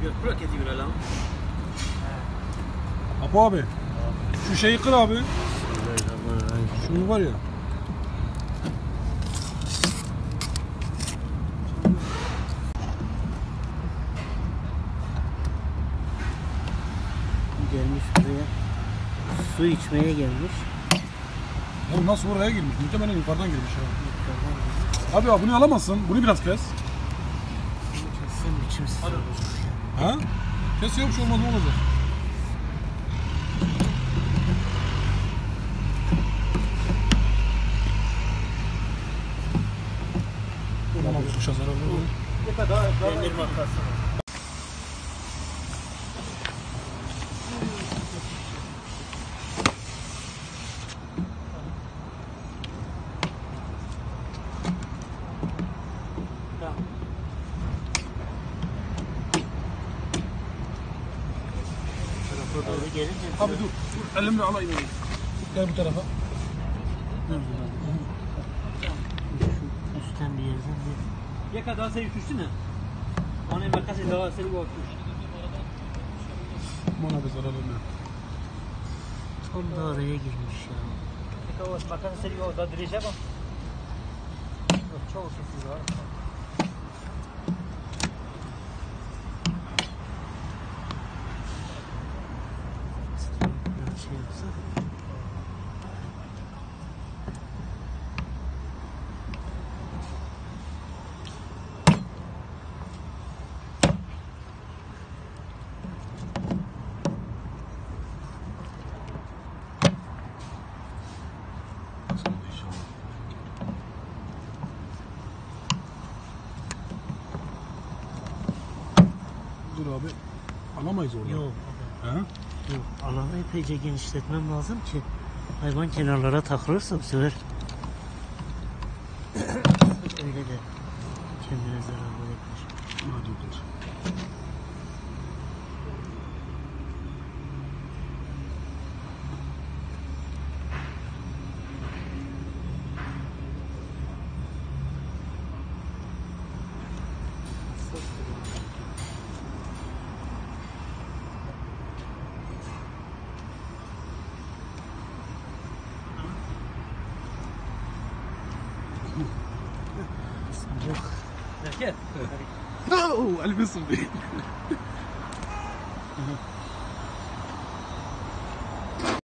Gökbura kedi göre lan. Apo abi. Şu şeyi kır abi. Şunu var ya. Gelmiş buraya. Su içmeye gelmiş. Oğlum nasıl oraya girmiş? Muhtemelen yukarıdan girmiş ya. Abi bunu alamazsın. Bunu biraz kes. Kessem içim sıcak olacak ya. Ha? Kes ya bir şey olmaz, ne olacak? Tamam, kuşa zarar olur. Ne kadar demir makası. Doğru gelince Abi dur, elimle alayım. Gel bu tarafa. üstten bir yerden bir Ya kadar sen üşüşsün ha. Ona makası daha seni korkmuş. Bana bir zarar olmuyor. tam da oraya girmiş ya. Ne kadar makası seni orada direce bak. Çok sessiz var. Biraz şey yapsak. Dur abi. Alamayız orada. Yok. He? Yok. Alanı epeyce genişletmem lazım ki hayvan kenarlara takılırsa bu sefer öyle de kendine zarar verebilir. Hadi dur. Yok. Gel. Oh, elimi ısırdı.